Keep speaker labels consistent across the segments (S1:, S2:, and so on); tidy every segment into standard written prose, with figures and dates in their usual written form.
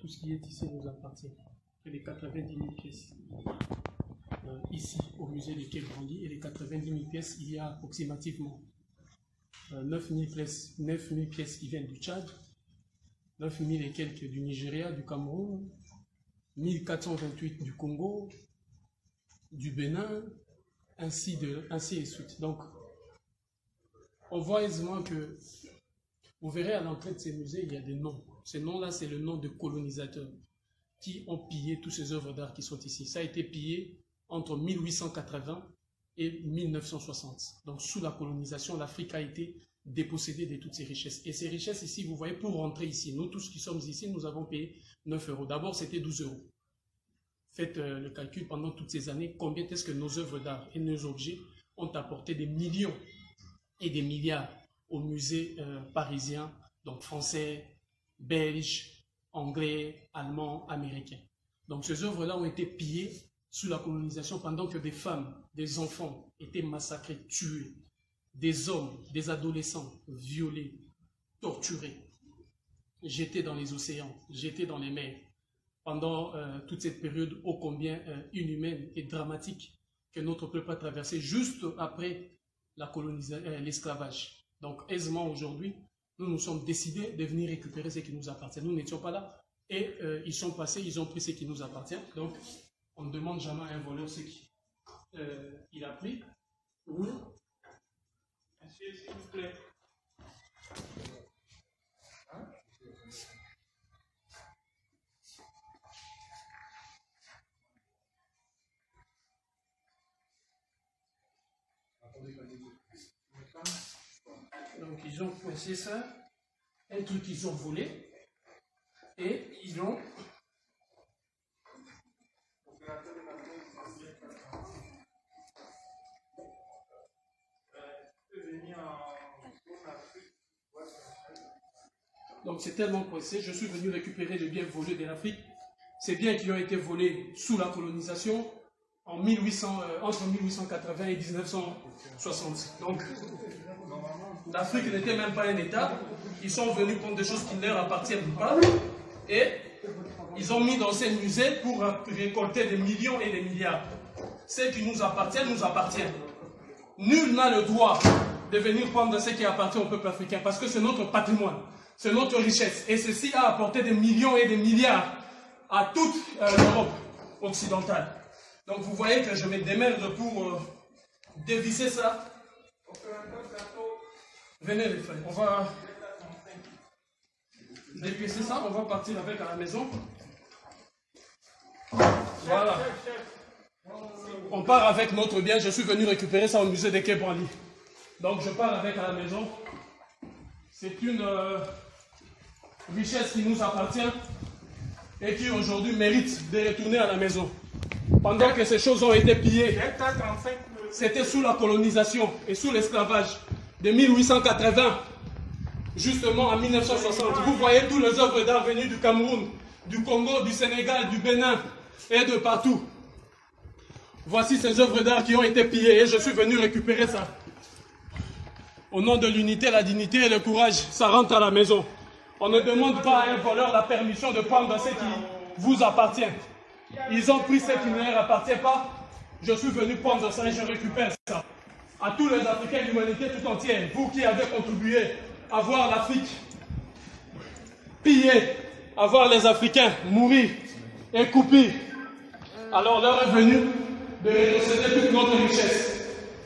S1: tout ce qui est ici nous appartient. Et les 90 000 pièces ici au musée de Quai Branly, et les 90 000 pièces, il y a approximativement 9 000 pièces qui viennent du Tchad, 9 000 et quelques du Nigeria, du Cameroun, 1428 du Congo, du Bénin, ainsi de suite. Donc, on voit aisément que, vous verrez à l'entrée de ces musées, il y a des noms. Ces noms-là, c'est le nom de colonisateurs qui ont pillé toutes ces œuvres d'art qui sont ici. Ça a été pillé entre 1880 et 1960. Donc, sous la colonisation, l'Afrique a été dépossédée de toutes ces richesses. Et ces richesses ici, vous voyez, pour rentrer ici, nous tous qui sommes ici, nous avons payé 9 euros. D'abord, c'était 12 euros. Faites le calcul pendant toutes ces années, combien est-ce que nos œuvres d'art et nos objets ont apporté des millions et des milliards aux musées parisiens, donc français, belges, anglais, allemands, américains. Donc ces œuvres-là ont été pillées sous la colonisation pendant que des femmes, des enfants étaient massacrés, tués, des hommes, des adolescents violés, torturés, jetés dans les océans, jetés dans les mers, pendant toute cette période ô combien inhumaine et dramatique que notre peuple a traversée juste après l'esclavage. Donc aisément aujourd'hui, nous nous sommes décidés de venir récupérer ce qui nous appartient. Nous n'étions pas là et ils sont passés, ils ont pris ce qui nous appartient. Donc on ne demande jamais à un voleur ce qu'il a pris. Oui. Monsieur, s'il vous plaît. Donc ils ont coincé ça, un truc qu'ils ont volé, et ils ont... Donc c'est tellement coincé, je suis venu récupérer les biens volés de l'Afrique, ces biens qui ont été volés sous la colonisation en entre 1880 et 1960. Donc l'Afrique n'était même pas un État, ils sont venus prendre des choses qui ne leur appartiennent pas et ils ont mis dans ces musées pour récolter des millions et des milliards. Ce qui nous appartient, nous appartient. Nul n'a le droit de venir prendre ce qui appartient au peuple africain parce que c'est notre patrimoine, c'est notre richesse et ceci a apporté des millions et des milliards à toute l'Europe occidentale. Donc vous voyez que je me démerde pour dévisser ça. Venez les frères, on va dépiécer ça, on va partir avec à la maison. Voilà. On part avec notre bien, je suis venu récupérer ça au musée de Quai Branly. Donc je pars avec à la maison. C'est une richesse qui nous appartient et qui aujourd'hui mérite de retourner à la maison. Pendant que ces choses ont été pillées, c'était sous la colonisation et sous l'esclavage de 1880 justement en 1960. Vous voyez tous les œuvres d'art venues du Cameroun, du Congo, du Sénégal, du Bénin et de partout. Voici ces œuvres d'art qui ont été pillées et je suis venu récupérer ça. Au nom de l'unité, la dignité et le courage, ça rentre à la maison. On ne demande pas à un voleur la permission de prendre ce qui vous appartient. Ils ont pris ce qui ne leur appartient pas. Je suis venu prendre ça et je récupère ça. À tous les Africains de l'humanité tout entière, vous qui avez contribué à voir l'Afrique piller, à voir les Africains mourir et couper, alors l'heure est venue de rétrocéder toute notre richesse.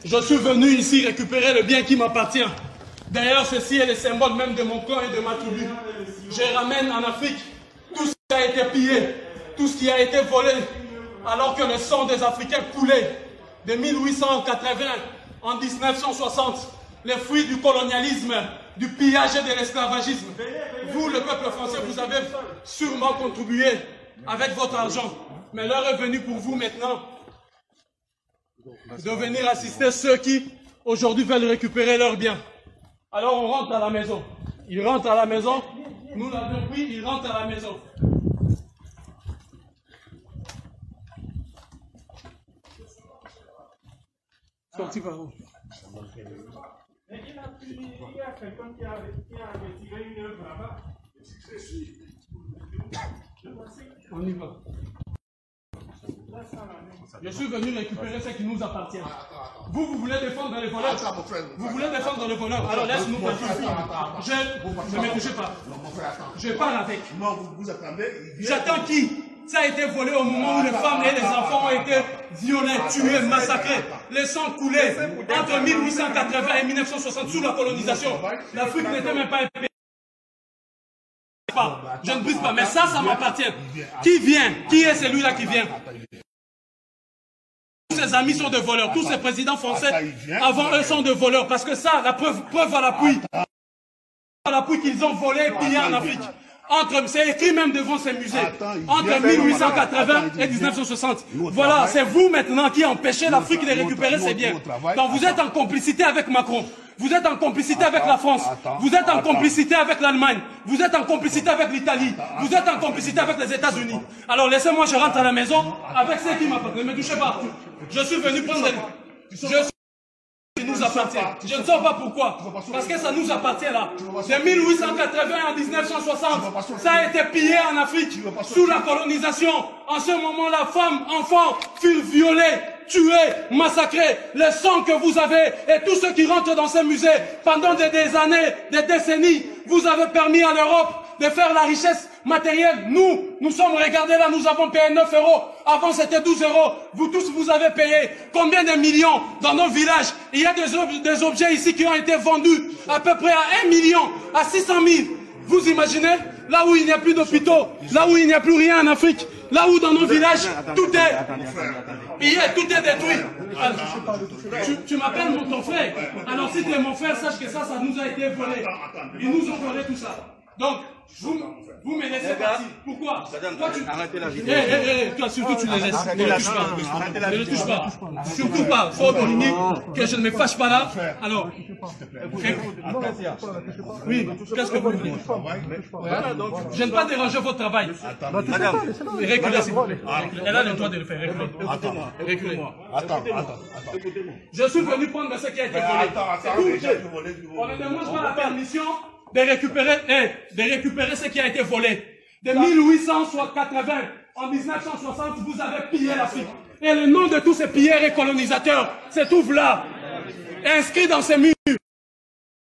S1: Je suis venu ici récupérer le bien qui m'appartient. D'ailleurs, ceci est le symbole même de mon clan et de ma tribu. Je ramène en Afrique tout ce qui a été pillé, tout ce qui a été volé, alors que le sang des Africains coulait de 1880 en 1960, les fruits du colonialisme, du pillage et de l'esclavagisme. Vous, le peuple français, vous avez sûrement contribué avec votre argent. Mais l'heure est venue pour vous maintenant de venir assister ceux qui, aujourd'hui, veulent récupérer leurs biens. Alors on rentre à la maison. Ils rentrent à la maison. Nous l'avons pris, ils rentrent à la maison. Sorti par où?
S2: Mais il y a quelqu'un qui a retiré une œuvre là-bas.
S1: On y va. Je suis venu récupérer ce qui nous appartient. Vous voulez défendre les voleurs. Vous voulez défendre les voleurs. Alors laisse-nous Je ne me touche pas. Je pars avec.
S3: Non, vous attendez.
S1: J'attends qui? Ça a été volé au moment où les femmes et les enfants ont été violés, tués, massacrés. Les sangs coulés entre 1880 et 1960 sous la colonisation. L'Afrique n'était même pas épée. Je ne brise pas, mais ça m'appartient. Qui vient? Qui est celui-là qui vient? Tous ses amis sont des voleurs. Tous ces présidents français avant eux sont des voleurs. Parce que ça, la preuve à l'appui qu'ils ont volé et pillé en Afrique. C'est écrit même devant ces musées. Entre 1880 et 1960. Voilà, c'est vous maintenant qui empêchez l'Afrique de récupérer ses biens. Donc vous êtes en complicité avec Macron. Vous êtes en complicité avec la France. Vous êtes en complicité avec l'Allemagne. Vous êtes en complicité avec l'Italie. Vous êtes en complicité avec les États-Unis. Alors laissez-moi, je rentre à la maison avec ceux qui m'appartiennent. Ne me touchez pas. Je suis venu prendre qui nous appartient. Je ne sais pas pourquoi. Parce que ça nous appartient là. De 1880 à 1960, ça a été pillé en Afrique sous la colonisation. En ce moment-là, femmes, enfants furent violés, tués, massacrés. Le sang que vous avez et tous ceux qui rentrent dans ces musées pendant des années, des décennies, vous avez permis à l'Europe de faire la richesse matérielle. Nous sommes, regardez là, nous avons payé 9 €. Avant c'était 12 €. Vous tous, vous avez payé combien de millions dans nos villages? Il y a des objets ici qui ont été vendus à peu près à 1 million, à 600 000. Vous imaginez? Là où il n'y a plus d'hôpitaux, là où il n'y a plus rien en Afrique, là où dans nos villages, tout est pillé, tout est détruit. Tu m'appelles ton frère. Alors si tu es mon frère, sache que ça nous a été volé. Ils nous ont volé tout ça. Donc, vous me laissez partir. Pourquoi? Toi, arrêtez la vidéo. Toi, surtout, tu les laisses. Ne les touche pas. Ne les touche pas. Surtout pas. Faut dominer que je ne me fâche pas là. Alors, oui, qu'est-ce que vous voulez? Je ne vais pas déranger votre travail. Madame, reculez, s'il vous plaît. Elle a le droit de le faire. Reculez. Attends. Je suis venu prendre ce qui a été volé. On ne demande pas la permission de récupérer ce qui a été volé. De 1880 en 1960, vous avez pillé l'Afrique. Et le nom de tous ces pilleurs et colonisateurs se trouve là, inscrit dans ces murs.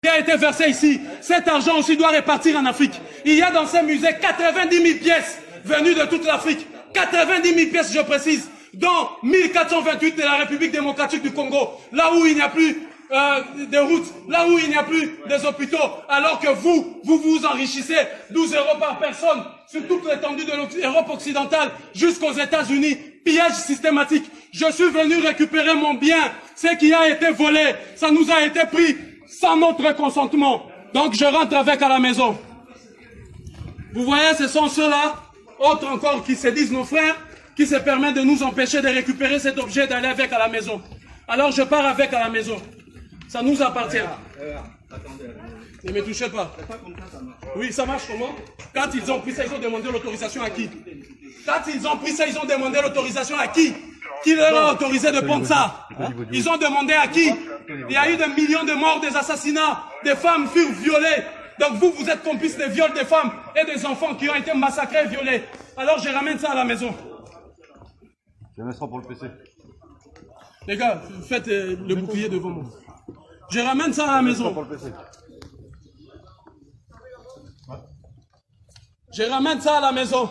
S1: Qui a été versé ici. Cet argent aussi doit repartir en Afrique. Il y a dans ces musées 90 000 pièces venues de toute l'Afrique. 90 000 pièces, je précise, dont 1428 de la République démocratique du Congo, là où il n'y a plus des routes, là où il n'y a plus des hôpitaux, alors que vous vous enrichissez 12 € par personne sur toute l'étendue de l'Europe occidentale jusqu'aux États-Unis. Pillage systématique. Je suis venu récupérer mon bien. Ce qui a été volé, ça nous a été pris sans notre consentement. Donc je rentre avec à la maison. Vous voyez, ce sont ceux-là, autres encore qui se disent nos frères, qui se permettent de nous empêcher de récupérer cet objet, d'aller avec à la maison. Alors je pars avec à la maison. Ça nous appartient. Ne me touchez pas. Oui, ça marche comment? Quand ils ont pris ça, ils ont demandé l'autorisation à qui? Quand ils ont pris ça, ils ont demandé l'autorisation à qui? Qui leur a autorisé de prendre ça? Ils ont demandé à qui? Il y a eu des millions de morts, des assassinats, des femmes furent violées. Donc vous êtes complices des viols des femmes et des enfants qui ont été massacrés et violés. Alors je ramène ça à la maison.
S4: Je me sens pour le PC.
S1: Les gars, faites le bouclier devant moi. Je ramène ça à la maison. Je ramène ça à la maison.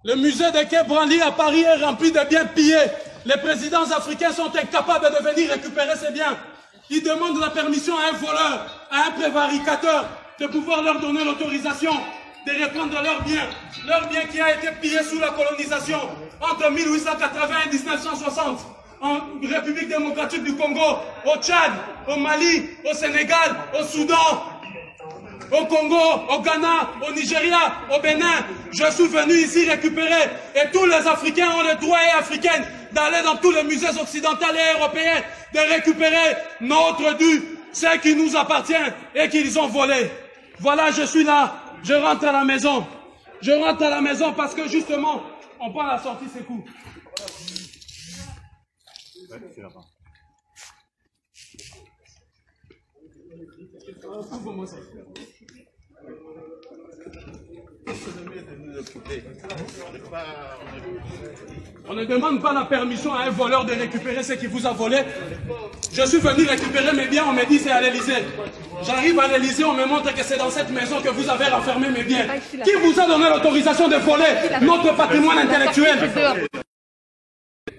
S1: Le musée de Quai Branly à Paris est rempli de biens pillés. Les présidents africains sont incapables de venir récupérer ces biens. Ils demandent la permission à un voleur, à un prévaricateur, de pouvoir leur donner l'autorisation de reprendre leurs biens qui a été pillé sous la colonisation entre 1880 et 1960. En République démocratique du Congo, au Tchad, au Mali, au Sénégal, au Soudan, au Congo, au Ghana, au Nigeria, au Bénin. Je suis venu ici récupérer et tous les Africains ont le droit et africaines d'aller dans tous les musées occidentaux et européens, de récupérer notre dû, ce qui nous appartient et qu'ils ont volé. Voilà, je suis là, je rentre à la maison. Je rentre à la maison parce que justement, on prend la sortie, c'est cool. Ouvre-moi ça. On ne demande pas la permission à un voleur de récupérer ce qu'il vous a volé. Je suis venu récupérer mes biens, on me dit c'est à l'Élysée. J'arrive à l'Élysée, on me montre que c'est dans cette maison que vous avez renfermé mes biens. Qui vous a donné l'autorisation de voler notre patrimoine intellectuel?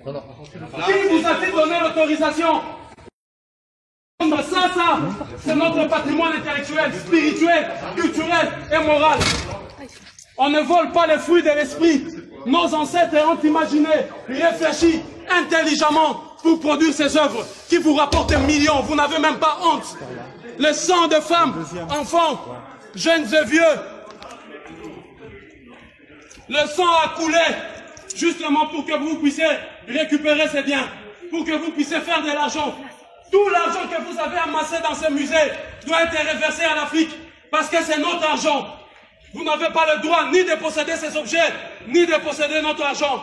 S1: Qui vous a-t-il donné l'autorisation? Ça, c'est notre patrimoine intellectuel, spirituel, culturel et moral. On ne vole pas les fruits de l'esprit. Nos ancêtres ont imaginé, réfléchi intelligemment pour produire ces œuvres qui vous rapportent des millions. Vous n'avez même pas honte. Le sang de femmes, enfants, jeunes et vieux. Le sang a coulé justement pour que vous puissiez récupérer ces biens, pour que vous puissiez faire de l'argent. Tout l'argent que vous avez amassé dans ce musée doit être reversé à l'Afrique parce que c'est notre argent. Vous n'avez pas le droit ni de posséder ces objets, ni de posséder notre argent.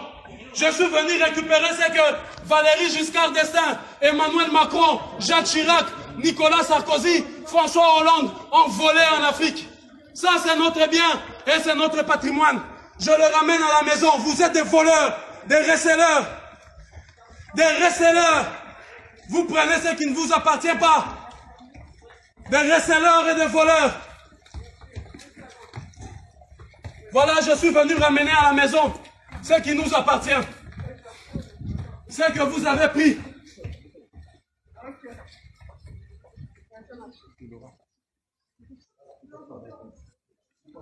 S1: Je suis venu récupérer ce que Valéry Giscard d'Estaing, Emmanuel Macron, Jacques Chirac, Nicolas Sarkozy, François Hollande ont volé en Afrique. Ça, c'est notre bien et c'est notre patrimoine. Je le ramène à la maison. Vous êtes des voleurs, des receleurs. Des receleurs. Vous prenez ce qui ne vous appartient pas. Des receleurs et des voleurs. Voilà, je suis venu ramener à la maison ce qui nous appartient. Ce que vous avez pris.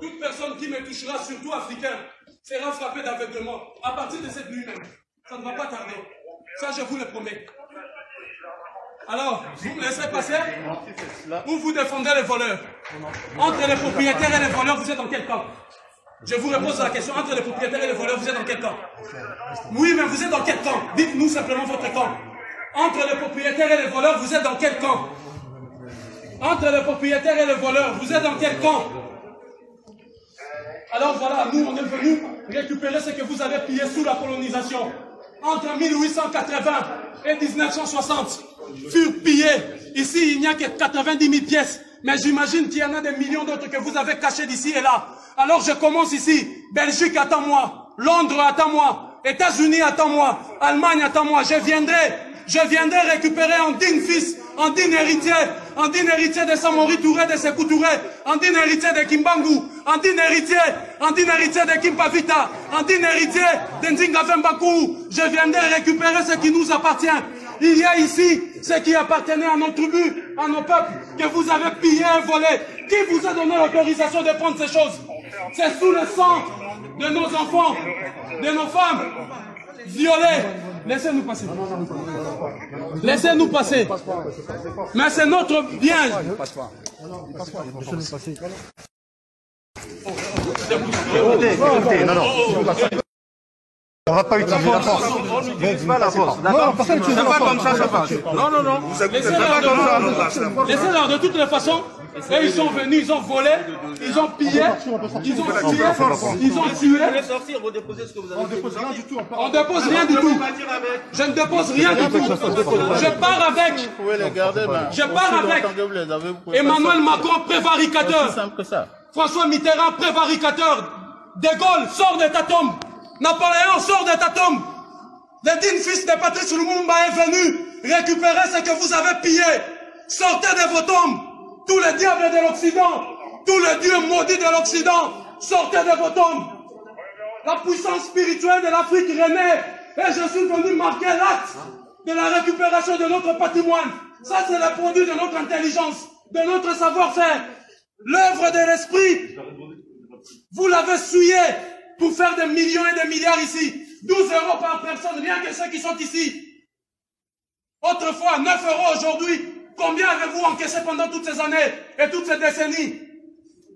S1: Toute personne qui me touchera, surtout africain, sera frappée d'aveuglement à partir de cette nuit même. Ça ne va pas tarder. Ça, je vous le promets. Alors, vous me laissez passer ou vous défendez les voleurs? Entre les propriétaires et les voleurs, vous êtes dans quel camp? Je vous repose la question. Entre les propriétaires et les voleurs, vous êtes dans quel camp? Oui, mais vous êtes dans quel camp? Dites-nous simplement votre camp. Entre les propriétaires et les voleurs, vous êtes dans quel camp? Entre les propriétaires et les voleurs, vous êtes dans quel camp? Alors voilà, nous on est venus récupérer ce que vous avez pillé sous la colonisation. Entre 1880 et 1960, furent pillés. Ici, il n'y a que 90 000 pièces. Mais j'imagine qu'il y en a des millions d'autres que vous avez cachés d'ici et là. Alors je commence ici. Belgique, attends-moi. Londres, attends-moi. États-Unis, attends-moi. Allemagne, attends-moi. Je viendrai récupérer en digne fils, en digne héritier de Samori Touré, de Sékou Touré, en digne héritier de Kimbangu, en digne héritier de Kimpavita, en digne héritier de Nzinga Fembakou. Je viendrai récupérer ce qui nous appartient. Il y a ici ce qui appartenait à nos tribus, à nos peuples, que vous avez pillé et volé. Qui vous a donné l'autorisation de prendre ces choses? C'est sous le sang de nos enfants, de nos femmes violées. Laissez-nous passer. Laissez-nous passer. Mais c'est notre bien.
S4: Écoutez, non. On ne va pas utiliser la force. Pas la force. Non, personne n'utilise la force. Comme ça, ça passe. Non.
S1: Laissez-leur de toutes les façons. Et ils sont venus, ils ont volé, ils ont pillé, ils ont tué, ils ont tué. On dépose rien du tout. Je ne dépose rien du tout. Je pars avec Emmanuel Macron, prévaricateur. François Mitterrand, prévaricateur. De Gaulle, sort de ta tombe. Napoléon, sort de ta tombe. Le digne fils de Patrice Lumumba est venu récupérer ce que vous avez pillé. Sortez de vos tombes. Tous les diables de l'Occident, tous les dieux maudits de l'Occident, sortez de vos tombes. La puissance spirituelle de l'Afrique renaît. Et je suis venu marquer l'acte de la récupération de notre patrimoine. Ça, c'est le produit de notre intelligence, de notre savoir-faire. L'œuvre de l'esprit, vous l'avez souillé pour faire des millions et des milliards ici. 12 € par personne, rien que ceux qui sont ici. Autrefois, 9 € aujourd'hui. Combien avez-vous encaissé pendant toutes ces années et toutes ces décennies?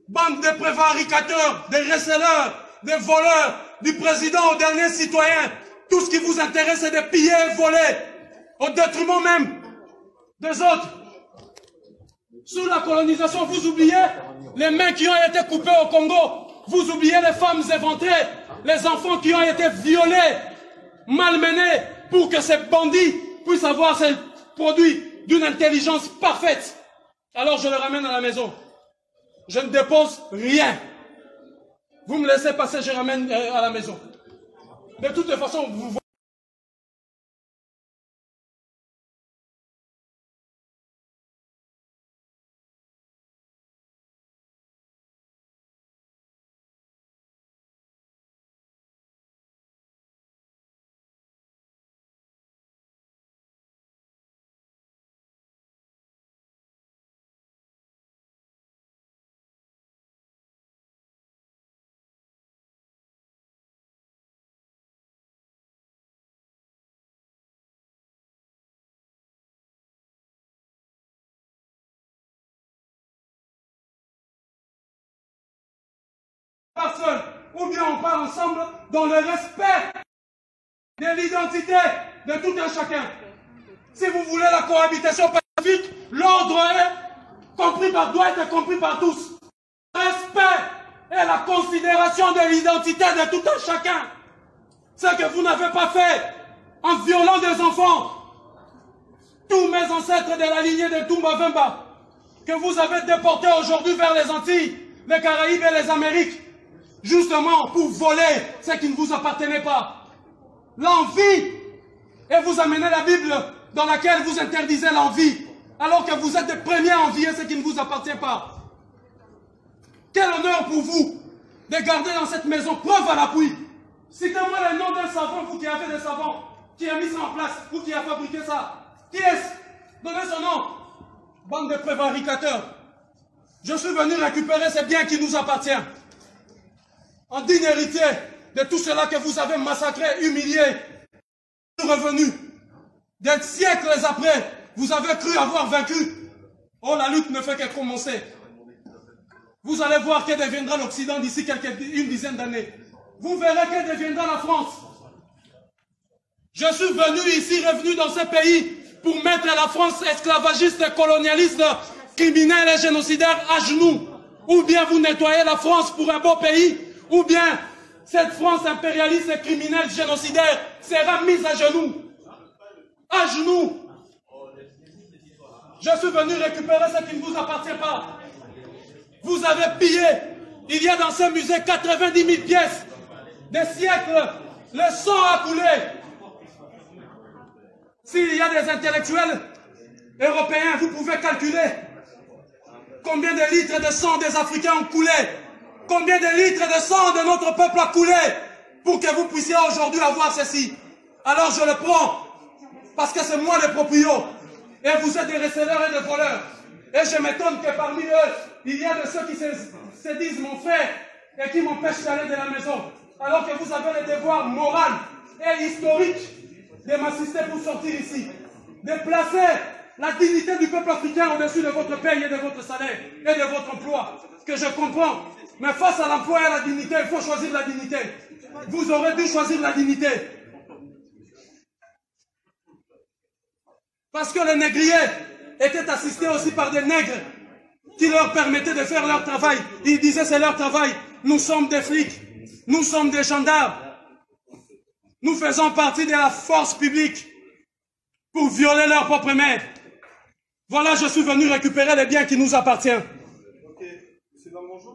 S1: Bande de prévaricateurs, de receleurs, de voleurs, du président au dernier citoyen. Tout ce qui vous intéresse, c'est de piller et voler, au détriment même des autres. Sous la colonisation, vous oubliez les mains qui ont été coupées au Congo. Vous oubliez les femmes éventrées, les enfants qui ont été violés, malmenés, pour que ces bandits puissent avoir ces produits d'une intelligence parfaite. Alors je le ramène à la maison. Je ne dépose rien. Vous me laissez passer, je ramène à la maison. De toute façon, vous voyez. Seul, ou bien on parle ensemble dans le respect de l'identité de tout un chacun. Si vous voulez la cohabitation pacifique, l'ordre doit être compris par tous. Le respect et la considération de l'identité de tout un chacun. Ce que vous n'avez pas fait en violant des enfants. Tous mes ancêtres de la lignée de Toumba-Vemba, que vous avez déportés aujourd'hui vers les Antilles, les Caraïbes et les Amériques, justement pour voler ce qui ne vous appartenait pas. L'envie. Et vous amenez la Bible dans laquelle vous interdisez l'envie, alors que vous êtes les premiers à envier ce qui ne vous appartient pas. Quel honneur pour vous de garder dans cette maison, preuve à l'appui. Citez-moi le nom d'un savant, vous qui avez des savants, qui a mis ça en place, vous qui a fabriqué ça. Qui est-ce? Donnez son nom. Bande de prévaricateurs. Je suis venu récupérer ces biens qui nous appartiennent. En digne héritier de tout cela que vous avez massacré, humilié, revenu. Des siècles après, vous avez cru avoir vaincu. Oh, la lutte ne fait que commencer. Vous allez voir que deviendra l'Occident d'ici une dizaine d'années. Vous verrez que deviendra la France. Je suis venu ici, revenu dans ce pays, pour mettre la France esclavagiste, colonialiste, criminelle et génocidaire à genoux. Ou bien vous nettoyez la France pour un beau pays, ou bien cette France impérialiste et criminelle génocidaire sera mise à genoux. À genoux. Je suis venu récupérer ce qui ne vous appartient pas. Vous avez pillé. Il y a dans ce musée 90 000 pièces. Des siècles. Le sang a coulé. S'il y a des intellectuels européens, vous pouvez calculer combien de litres de sang des Africains ont coulé. Combien de litres de sang de notre peuple a coulé pour que vous puissiez aujourd'hui avoir ceci. Alors je le prends, parce que c'est moi le proprio. Et vous êtes des receleurs et des voleurs. Et je m'étonne que parmi eux, il y a de ceux qui se disent mon frère et qui m'empêchent d'aller de la maison. Alors que vous avez le devoir moral et historique de m'assister pour sortir ici. De placer la dignité du peuple africain au-dessus de votre paye et de votre salaire et de votre emploi. Que je comprends. Mais face à l'emploi et à la dignité, il faut choisir la dignité. Vous aurez dû choisir la dignité. Parce que les négriers étaient assistés aussi par des nègres qui leur permettaient de faire leur travail. Ils disaient c'est leur travail. Nous sommes des flics. Nous sommes des gendarmes. Nous faisons partie de la force publique pour violer leur propre mère. Voilà, je suis venu récupérer les biens qui nous appartiennent.
S4: Ok, c'est dans mon jour.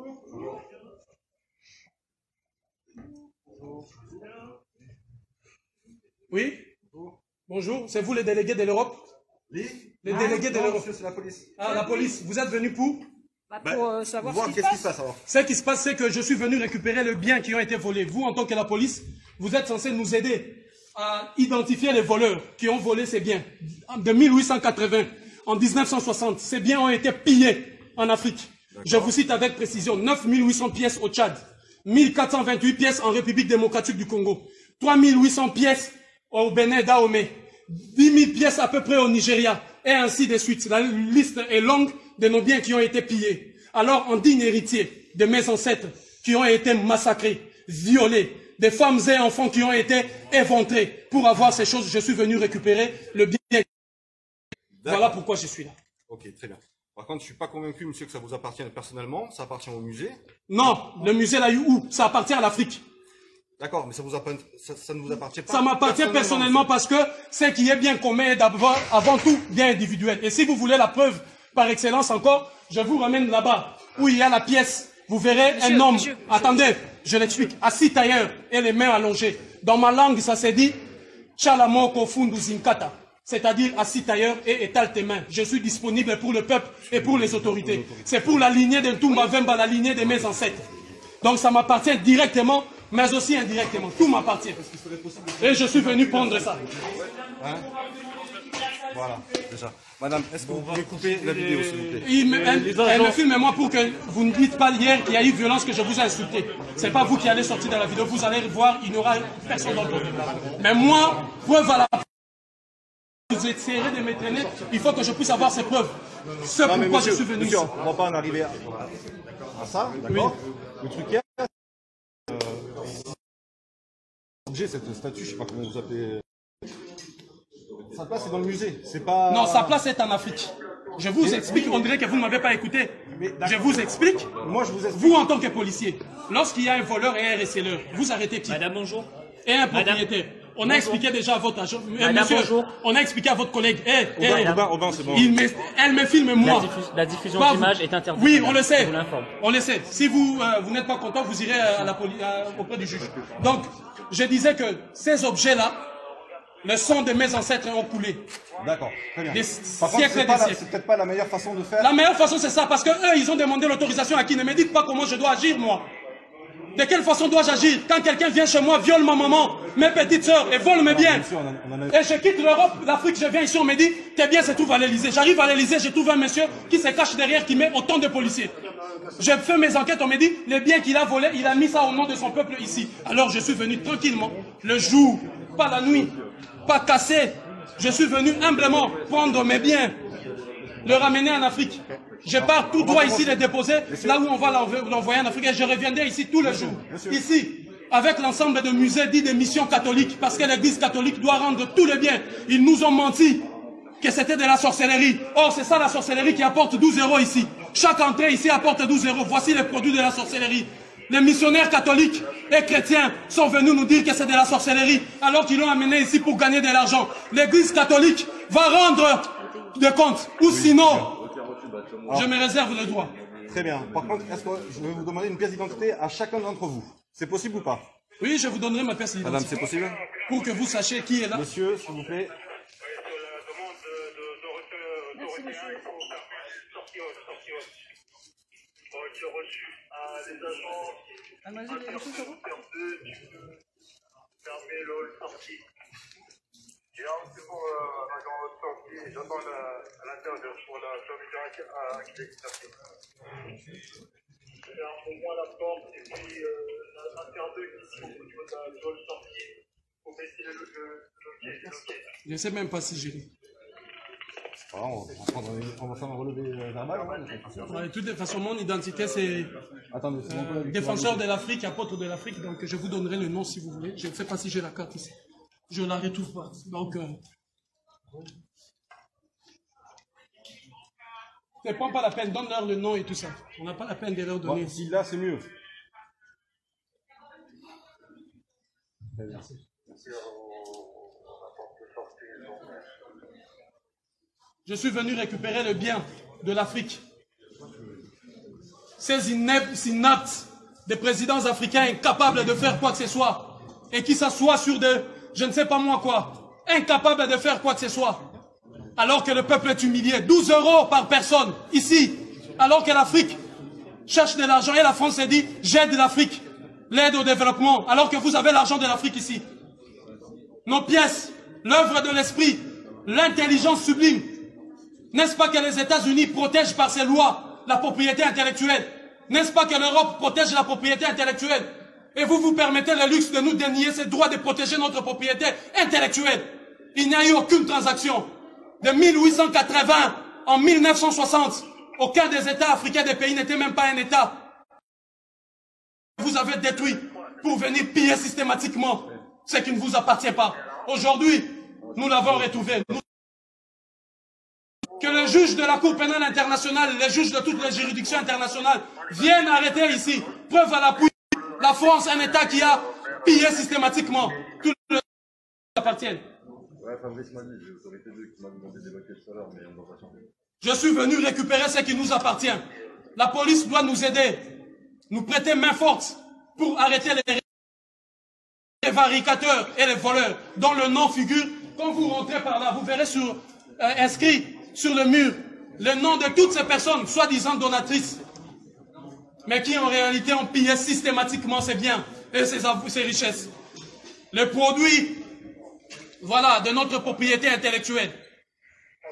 S1: Oui? Bonjour, c'est vous les délégués de l'Europe?
S4: Les
S1: délégués de l'Europe.
S4: C'est la police.
S1: Ah, la police. Vous êtes venu pour?
S2: Pour savoir
S4: Voir qu'est-ce qui se passe alors.
S1: Ce qui se passe, c'est que je suis venu récupérer les biens qui ont été volés. Vous, en tant que la police, vous êtes censé nous aider à identifier les voleurs qui ont volé ces biens. De 1880 en 1960, ces biens ont été pillés en Afrique. Je vous cite avec précision. 9 800 pièces au Tchad, 1428 pièces en République démocratique du Congo, 3 800 pièces au Bénin Dahomey, 10 000 pièces à peu près au Nigeria, et ainsi de suite. La liste est longue de nos biens qui ont été pillés. Alors, en digne héritier de mes ancêtres qui ont été massacrés, violés, des femmes et enfants qui ont été éventrés pour avoir ces choses, je suis venu récupérer le bien. Voilà pourquoi je suis là.
S4: Ok, très bien. Par contre, je ne suis pas convaincu, monsieur, que ça vous appartienne personnellement. Ça appartient au musée.
S1: Non, le musée l'a eu où? Ça appartient à l'Afrique.
S4: D'accord, mais ça ne vous appartient pas.
S1: Ça m'appartient personnellement parce que ce qui est bien commun est d'abord, avant tout, bien individuel. Et si vous voulez la preuve par excellence encore, je vous ramène là-bas, où il y a la pièce. Vous verrez un homme. Attendez, Je l'explique. Assis tailleur et les mains allongées. Dans ma langue, ça s'est dit Chalamoko Fundu Zinkata. C'est-à-dire assis tailleur et étale tes mains. Je suis disponible pour le peuple et pour les autorités. C'est pour la lignée de Toumba Vemba, la lignée de mes ancêtres. Donc ça m'appartient directement, mais aussi indirectement. Tout m'appartient. Et je suis venu prendre ça.
S4: Hein? Voilà, déjà. Madame, est-ce que vous pouvez couper la vidéo, s'il vous plaît?
S1: Elle me filme moi pour que vous ne dites pas hier qu'il y a eu violence, que je vous ai insulté. C'est pas vous qui allez sortir de la vidéo, vous allez voir, il n'y aura personne d'entre vous. Mais moi, preuve à la vous essayerez de m'étraîner, il faut que je puisse avoir ces preuves. C'est pourquoi je suis venu ici.
S4: On ne va pas en arriver à ça, d'accord? Oui. Le truc est... J'ai cette statue, je ne sais pas comment vous appelez... Sa place est dans le musée, c'est pas...
S1: Non, sa place est en Afrique. Je vous explique, on dirait que vous ne m'avez pas écouté. Je vous explique.
S4: Moi, je vous explique.
S1: Vous, en tant que policier, lorsqu'il y a un voleur et un receleur, vous arrêtez qui?
S2: Madame, bonjour.
S1: Et un propriétaire. On a expliqué déjà à votre agent.
S2: Monsieur, bonjour.
S1: On a expliqué à votre collègue.
S4: Aubin, c'est bon.
S1: Elle me filme moi.
S2: La diffusion d'images est interdite.
S1: Oui, on le sait.
S2: Je vous l'informe.
S1: On le sait. Si vous n'êtes pas content, vous irez à auprès du juge. Donc, je disais que ces objets-là, le sang de mes ancêtres ont coulé.
S4: D'accord, très bien.
S1: Par contre,
S4: c'est peut-être pas la meilleure façon de faire.
S1: La meilleure façon, c'est ça, parce que eux, ils ont demandé l'autorisation à qui? Ne me dites pas comment je dois agir, moi. De quelle façon dois-je agir? Quand quelqu'un vient chez moi, viole ma maman, mes petites sœurs, et vole mes biens. Et je quitte l'Europe, l'Afrique, je viens ici, on me dit, tes biens se trouvent à l'Elysée. J'arrive à l'Elysée, je trouve un monsieur qui se cache derrière, qui met autant de policiers. Je fais mes enquêtes, on me dit, les biens qu'il a volés, il a mis ça au nom de son peuple ici. Alors je suis venu tranquillement, le jour, pas la nuit, pas cassé. Je suis venu humblement prendre mes biens, le ramener en Afrique. Je pars tout droit ici les déposer, là où on va l'envoyer en Afrique, et je reviendrai ici tous les jours. Ici, avec l'ensemble de musées dits de missions catholiques, parce que l'église catholique doit rendre tous les biens. Ils nous ont menti que c'était de la sorcellerie. Or, c'est ça la sorcellerie qui apporte 12 € ici. Chaque entrée ici apporte 12 €. Voici les produits de la sorcellerie. Les missionnaires catholiques et chrétiens sont venus nous dire que c'est de la sorcellerie, alors qu'ils l'ont amené ici pour gagner de l'argent. L'église catholique va rendre des comptes, ou sinon, je me réserve le droit.
S4: Très bien. Par contre, est-ce que je vais vous demander une pièce d'identité à chacun d'entre vous? C'est possible ou pas?
S1: Oui, je vous donnerai ma pièce d'identité.
S4: Madame, c'est possible?
S1: Pour que vous sachiez qui est là.
S4: Monsieur, s'il vous plaît.
S3: C'est pour l'agent de sortie, j'attends à l'intérieur pour la fermeture accréditation. Je vais au moins la porte et puis l'intérieur ici au niveau de la zone sortie pour baisser le loquet.
S1: Je ne sais même pas si j'ai lu.
S4: On va faire un relevé verbal.
S1: De toute façon, mon identité, c'est défenseur de l'Afrique, apôtre de l'Afrique. Donc, je vous donnerai le nom si vous voulez. Je ne sais pas si j'ai la carte ici. Je ne la retrouve pas. Donc, ne prends pas la peine, donne-leur le nom et tout ça. On n'a pas la peine de leur donner.
S4: Bon, si là, c'est mieux.
S3: Merci.
S1: Je suis venu récupérer le bien de l'Afrique. Ces inaptes des présidents africains incapables de faire quoi que ce soit et qui s'assoient sur de, je ne sais pas moi quoi, incapables de faire quoi que ce soit, alors que le peuple est humilié. 12 € par personne, ici, alors que l'Afrique cherche de l'argent et la France s'est dit, j'aide l'Afrique, l'aide au développement, alors que vous avez l'argent de l'Afrique ici. Nos pièces, l'œuvre de l'esprit, l'intelligence sublime. N'est-ce pas que les États-Unis protègent par ces lois la propriété intellectuelle? N'est-ce pas que l'Europe protège la propriété intellectuelle? Et vous vous permettez le luxe de nous dénier ce droit de protéger notre propriété intellectuelle. Il n'y a eu aucune transaction. De 1880 en 1960, aucun des États africains des pays n'était même pas un État. Vous avez détruit pour venir piller systématiquement ce qui ne vous appartient pas. Aujourd'hui, nous l'avons retrouvé. Que le juge de la Cour pénale internationale, les juges de toutes les juridictions internationales viennent arrêter ici. Preuve à l'appui, la France, un État qui a pillé systématiquement tout le qui appartient. Je suis venu récupérer ce qui nous appartient. La police doit nous aider, nous prêter main forte pour arrêter les prévaricateurs et les voleurs dont le nom figure. Quand vous rentrez par là, vous verrez inscrit sur le mur le nom de toutes ces personnes, soi-disant donatrices, mais qui en réalité ont pillé systématiquement ses biens et ses richesses. Les produits, voilà, de notre propriété intellectuelle.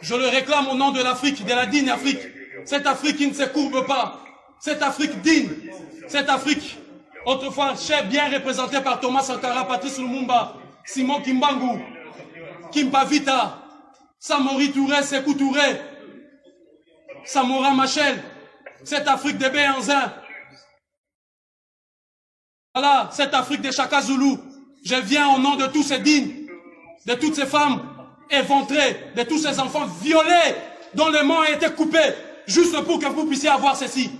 S1: Je le réclame au nom de l'Afrique, de la digne Afrique. Cette Afrique qui ne se courbe pas. Cette Afrique digne. Cette Afrique, autrefois chère, bien représentée par Thomas Sankara, Patrice Lumumba, Simon Kimbangu, Kimpa Vita, Samori Touré, Sékou Touré, Samora Machel. Cette Afrique de Béhanzin. Voilà, cette Afrique de Chaka Zulu. Je viens au nom de tous ces dignes, de toutes ces femmes éventrées, de tous ces enfants violés, dont les mains ont été coupées, juste pour que vous puissiez avoir ceci.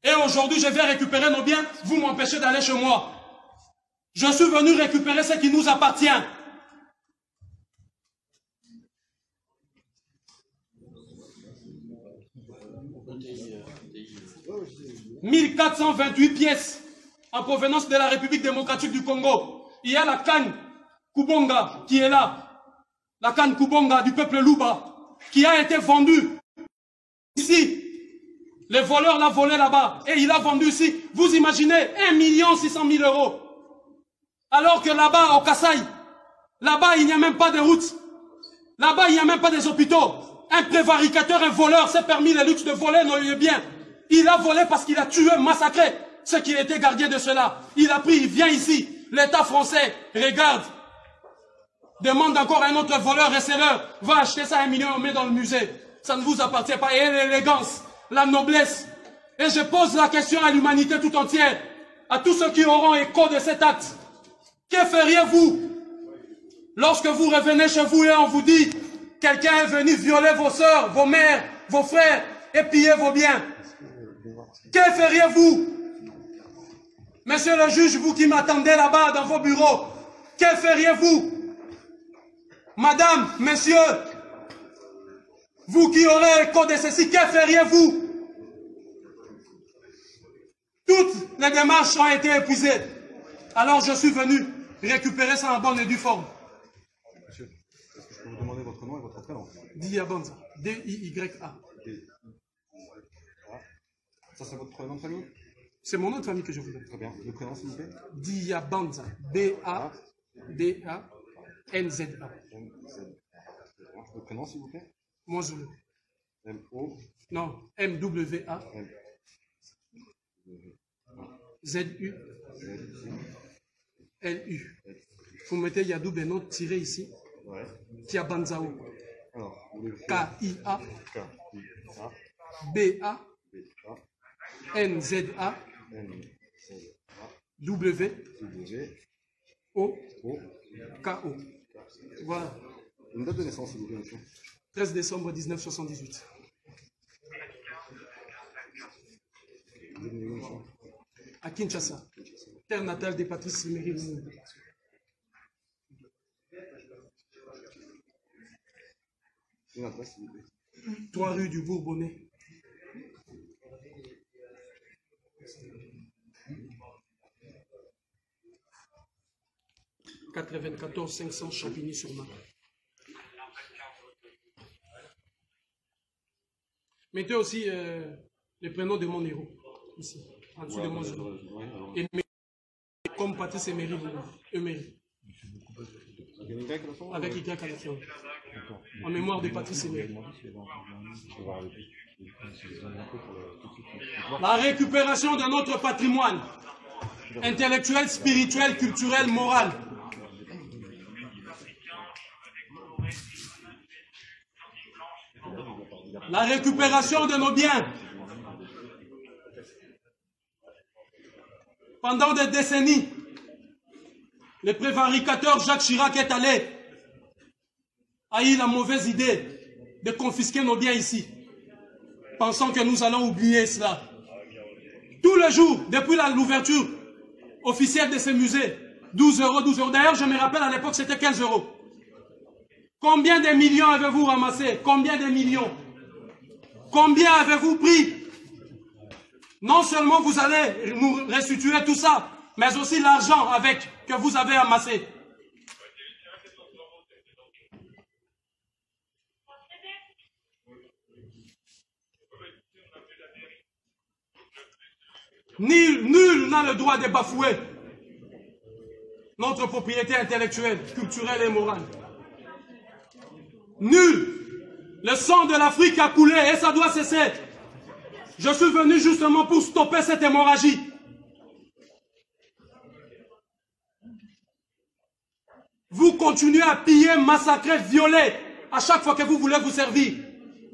S1: Et aujourd'hui, je viens récupérer nos biens, vous m'empêchez d'aller chez moi. Je suis venu récupérer ce qui nous appartient. 1428 pièces en provenance de la République démocratique du Congo. Il y a la canne Kubonga qui est là. La canne Kubonga du peuple Luba qui a été vendue ici. Les voleurs l'ont volé là-bas et il a vendu ici. Vous imaginez 1 600 000 €. Alors que là-bas, au Kasaï, là-bas, il n'y a même pas de routes. Là-bas, il n'y a même pas des hôpitaux. Un prévaricateur, un voleur s'est permis le luxe de voler nos biens. Il a volé parce qu'il a tué, massacré ceux qui étaient gardiens de cela. Il a pris, il vient ici. L'État français regarde. Demande encore à un autre voleur et scelleur. Va acheter ça à 1 million, on met dans le musée. Ça ne vous appartient pas. Et l'élégance, la noblesse. Et je pose la question à l'humanité tout entière. À tous ceux qui auront écho de cet acte. Que feriez-vous lorsque vous revenez chez vous et on vous dit quelqu'un est venu violer vos sœurs, vos mères, vos frères et piller vos biens? Que feriez-vous? Monsieur le juge, vous qui m'attendez là-bas dans vos bureaux, que feriez-vous? Madame, monsieur, vous qui aurez écho de ceci, que feriez-vous? Toutes les démarches ont été épuisées. Alors je suis venu récupérer ça en bonne et due forme.
S5: Monsieur, est-ce que je peux vous demander votre nom et votre prénom?
S1: Diabanza. D-I-Y-A.
S5: Ça, c'est votre nom de famille?
S1: C'est mon nom de famille que je vous donne.
S5: Très bien. Le prénom, s'il vous plaît?
S1: Diabanza. B-A-D-A-N-Z-A.
S5: Le prénom, s'il vous plaît?
S1: Moi, je le.
S5: M-O.
S1: Non, M-W-A. Z-U. L-U. Vous mettez Yadou Beno tiré ici.
S5: Ouais.
S1: Diabanzao.
S5: Alors,
S1: K-I-A.
S5: K-I-A.
S1: B-A.
S5: B-A.
S1: N-Z-A.
S5: N-Z-A.
S1: W. O.
S5: O.
S1: K-O. Voilà.
S5: Une date de naissance, s'il vous plaît, monsieur.
S1: 13 décembre 1978.
S5: Vous êtes né où, monsieur?
S1: À Kinshasa. Terre natale de Patrice Emery Lumumba.
S5: Une adresse, s'il vous plaît.
S1: 3 rue du Bourbonnais. « 94 500 Champigny-sur-Marne. » Mettez aussi les prénoms de mon héros, ici, en dessous de mon héros. Et comme Patrice Emery Emery. Avec Y à la fin. En mémoire de Patrice Emery. La récupération de notre patrimoine intellectuel, spirituel, culturel, moral. La récupération de nos biens. Pendant des décennies, le prévaricateur Jacques Chirac est allé, a eu la mauvaise idée de confisquer nos biens ici, pensant que nous allons oublier cela. Tous les jours, depuis l'ouverture officielle de ces musées, 12 €, 12 €. D'ailleurs, je me rappelle à l'époque, c'était 15 €. Combien de millions avez-vous ramassé? Combien de millions? Combien avez-vous pris? Non seulement vous allez nous restituer tout ça, mais aussi l'argent que vous avez amassé. Nul n'a le droit de bafouer notre propriété intellectuelle, culturelle et morale. Nul. Le sang de l'Afrique a coulé et ça doit cesser. Je suis venu justement pour stopper cette hémorragie. Vous continuez à piller, massacrer, violer à chaque fois que vous voulez vous servir.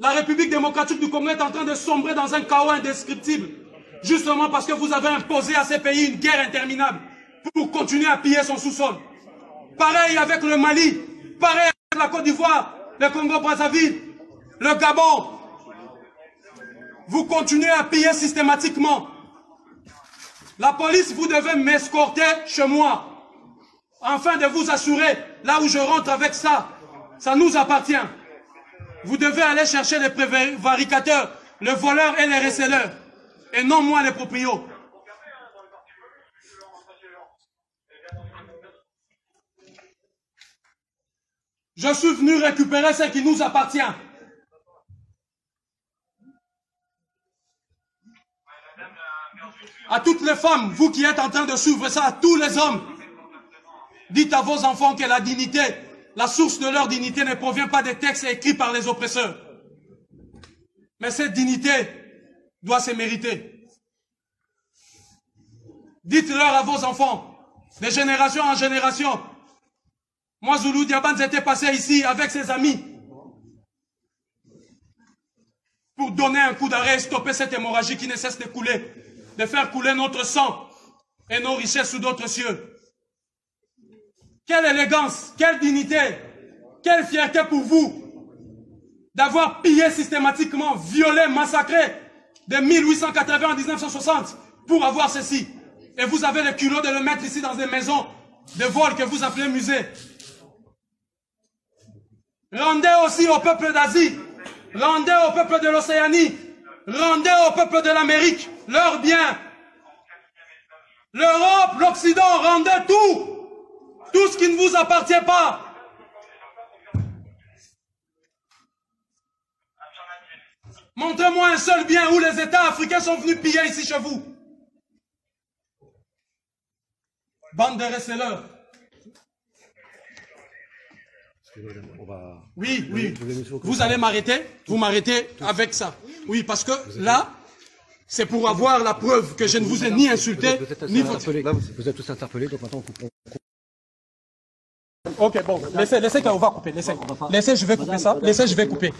S1: La République démocratique du Congo est en train de sombrer dans un chaos indescriptible. Justement parce que vous avez imposé à ces pays une guerre interminable pour continuer à piller son sous-sol. Pareil avec le Mali, pareil avec la Côte d'Ivoire, le Congo-Brazzaville, le Gabon. Vous continuez à piller systématiquement. La police, vous devez m'escorter chez moi, afin de vous assurer, là où je rentre avec ça, ça nous appartient. Vous devez aller chercher les prévaricateurs, les voleurs et les receleurs, et non moi les proprios. Je suis venu récupérer ce qui nous appartient. À toutes les femmes, vous qui êtes en train de suivre ça, à tous les hommes, dites à vos enfants que la dignité, la source de leur dignité ne provient pas des textes écrits par les oppresseurs. Mais cette dignité doit se mériter. Dites-leur à vos enfants, de génération en génération. Moi, Zulu Diabans était passé ici avec ses amis pour donner un coup d'arrêt et stopper cette hémorragie qui ne cesse de couler, de faire couler notre sang et nos richesses sous d'autres cieux. Quelle élégance, quelle dignité, quelle fierté pour vous d'avoir pillé systématiquement, violé, massacré de 1880 à 1960 pour avoir ceci. Et vous avez le culot de le mettre ici dans des maisons de vol que vous appelez musées. Rendez aussi au peuple d'Asie, rendez au peuple de l'Océanie, rendez au peuple de l'Amérique leurs biens. L'Europe, l'Occident, rendez tout ce qui ne vous appartient pas. Montrez-moi un seul bien où les États africains sont venus piller ici chez vous. Bande de receleurs. Oui, oui. Vous allez m'arrêter. Vous m'arrêtez avec ça. Oui, parce que là, c'est pour avoir la preuve que je ne vous ai ni insulté, ni fauté.
S5: Vous êtes tous interpellés, donc maintenant on coupe.
S1: Ok, bon, laissez qu'on va couper. Laissez, je vais couper ça. Laissez, je vais couper.